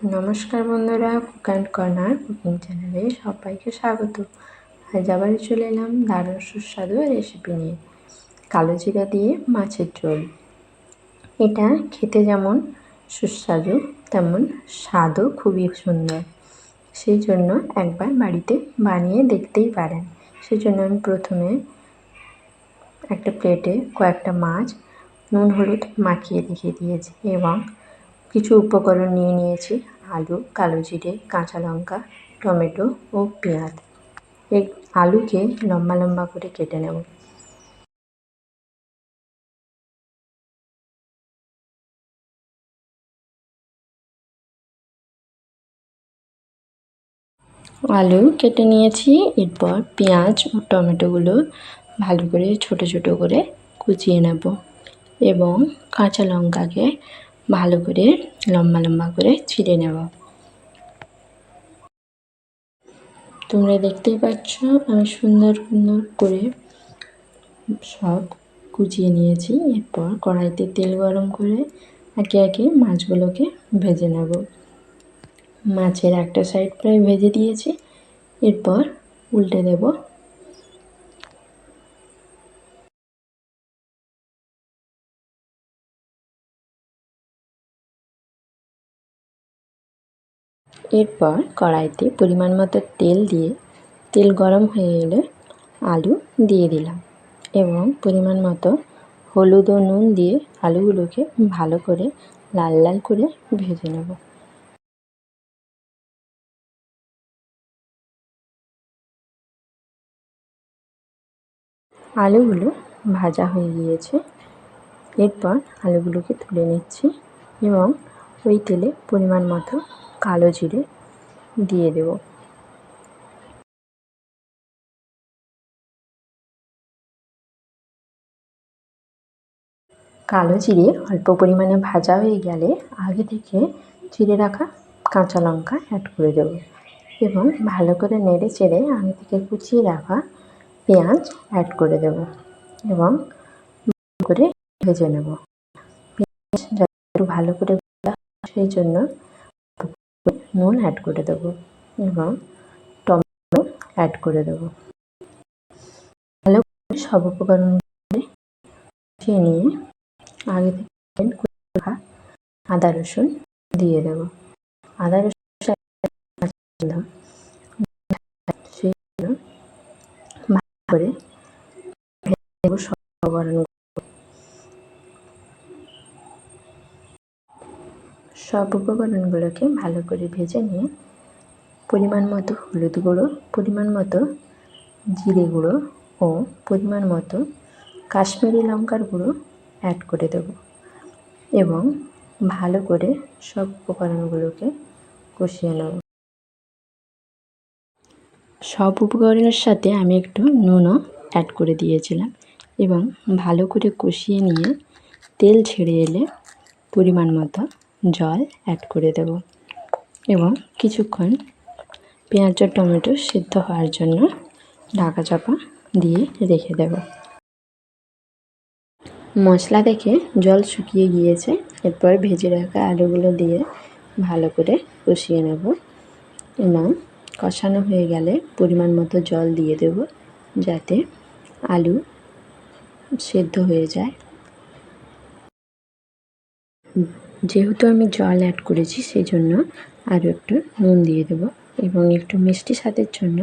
নমস্কার বন্ধুরা, cook and corner cooking চ্যানেলে সবাইকে স্বাগত। আজ আবার চলে এলাম দারুণ সুস্বাদু রেসিপি নিয়ে, কালো জিরা দিয়ে মাছের ঝোল। এটা খেতে যেমন সুস্বাদু তেমন স্বাদও খুবই সুন্দর। সেই জন্য একবার বাড়িতে বানিয়ে দেখতেই পারেন। সেই জন্য আমি প্রথমে একটা প্লেটে কয়েকটা মাছ নুন হলুদ মাখিয়ে রেখে দিয়েছি এবং কিছু উপকরণ নিয়ে নিয়েছি: আলু, কালো জিরে, কাঁচা লঙ্কা, টমেটো ও পেঁয়াজ। এই আলুকে লম্বা লম্বা করে কেটে নেব। আলু কেটে নিয়েছি। এরপর পেঁয়াজ ও টমেটোগুলো ভালো করে ছোট ছোট করে কুচিয়ে নেব এবং কাঁচা লঙ্কাকে ভালো করে লম্বা লম্বা করে ছিঁড়ে নেব। তোমরা দেখতেই পাচ্ছ আমি সুন্দর সুন্দর করে সব কুচিয়ে নিয়েছি। এরপর কড়াইতে তেল গরম করে একে একে মাছগুলোকে ভেজে নেব। মাছের একটা সাইড প্রায় ভেজে দিয়েছি, এরপর উল্টে দেব। এরপর কড়াইতে পরিমাণ মতো তেল দিয়ে তেল গরম হয়ে এলে আলু দিয়ে দিলাম এবং পরিমাণ মতো হলুদ ও নুন দিয়ে আলুগুলোকে ভালো করে লাল লাল করে ভেজে নেব। আলুগুলো ভাজা হয়ে গিয়েছে। এরপর আলুগুলোকে তুলে নিচ্ছি এবং ওই তেলে পরিমাণ মতো কালো জিরে দিয়ে দেব। কালো জিরে অল্প পরিমাণে ভাজা হয়ে গেলে আগে থেকে চিড়ে রাখা কাঁচা লঙ্কা অ্যাড করে দেব এবং ভালো করে নেড়ে চেড়ে আগে থেকে কুচিয়ে রাখা পেঁয়াজ অ্যাড করে দেব এবং করে ভেজে নেব। পেঁয়াজ একটু ভালো করে সেই জন্য নুন অ্যাড করে দেব এবং টমেটো অ্যাড করে দেব। ভালো করে সব উপকরণ কষিয়ে নিয়ে আগে থেকে রাখা আদা রসুন দিয়ে দেব। আদা রসুন সেই ভালো করে ভেজে নেব সব উপকরণ। সব উপকরণগুলোকে ভালো করে ভেজে নিয়ে পরিমাণ মতো হলুদ গুঁড়ো, পরিমাণ মতো জিরে গুঁড়ো ও পরিমাণ মতো কাশ্মীরি লঙ্কার গুঁড়ো অ্যাড করে দেব এবং ভালো করে সব উপকরণগুলোকে কষিয়ে নেব। সব উপকরণের সাথে আমি একটু নুনও অ্যাড করে দিয়েছিলাম এবং ভালো করে কষিয়ে নিয়ে তেল ছেড়ে এলে পরিমাণ মতো জল অ্যাড করে দেব এবং কিছুক্ষণ পেঁয়াজ ও টমেটো সিদ্ধ হওয়ার জন্য ঢাকা চাপা দিয়ে রেখে দেব। মশলা দেখে জল শুকিয়ে গিয়েছে। এরপর ভেজে রাখা আলুগুলো দিয়ে ভালো করে কষিয়ে নেব এবং কষানো হয়ে গেলে পরিমাণ মতো জল দিয়ে দেব যাতে আলু সেদ্ধ হয়ে যায়। যেহেতু আমি জল অ্যাড করেছি সেই জন্য আরও একটু নুন দিয়ে দেব এবং একটু মিষ্টি স্বাদের জন্য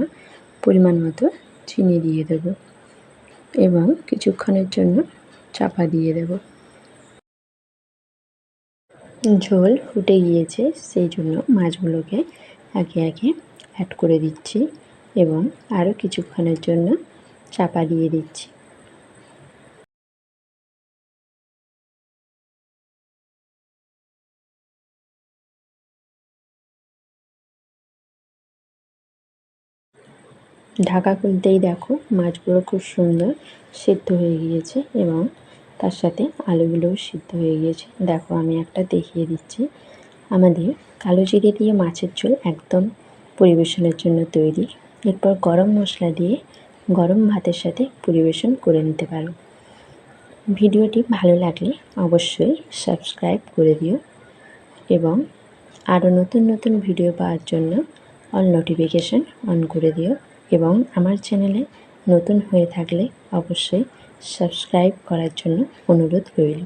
পরিমাণ মতো চিনি দিয়ে দেব এবং কিছুক্ষণের জন্য চাপা দিয়ে দেব। ঝোল ফুটে গিয়েছে সেই জন্য মাছগুলোকে একে একে অ্যাড করে দিচ্ছি এবং আরও কিছুক্ষণের জন্য চাপা দিয়ে দিচ্ছি। ঢাকা খুলতেই দেখো মাছগুলো খুব সুন্দর সিদ্ধ হয়ে গিয়েছে এবং তার সাথে আলুগুলোও সিদ্ধ হয়ে গিয়েছে। দেখো আমি একটা দেখিয়ে দিচ্ছি। আমাদের কালো জিরে দিয়ে মাছের ঝোল একদম পরিবেশনের জন্য তৈরি। এরপর গরম মশলা দিয়ে গরম ভাতের সাথে পরিবেশন করে নিতে পারো। ভিডিওটি ভালো লাগলে অবশ্যই সাবস্ক্রাইব করে দিও এবং আরও নতুন নতুন ভিডিও পাওয়ার জন্য অল নোটিফিকেশান অন করে দিও এবং আমার চ্যানেলে নতুন হয়ে থাকলে অবশ্যই সাবস্ক্রাইব করার জন্য অনুরোধ রইল।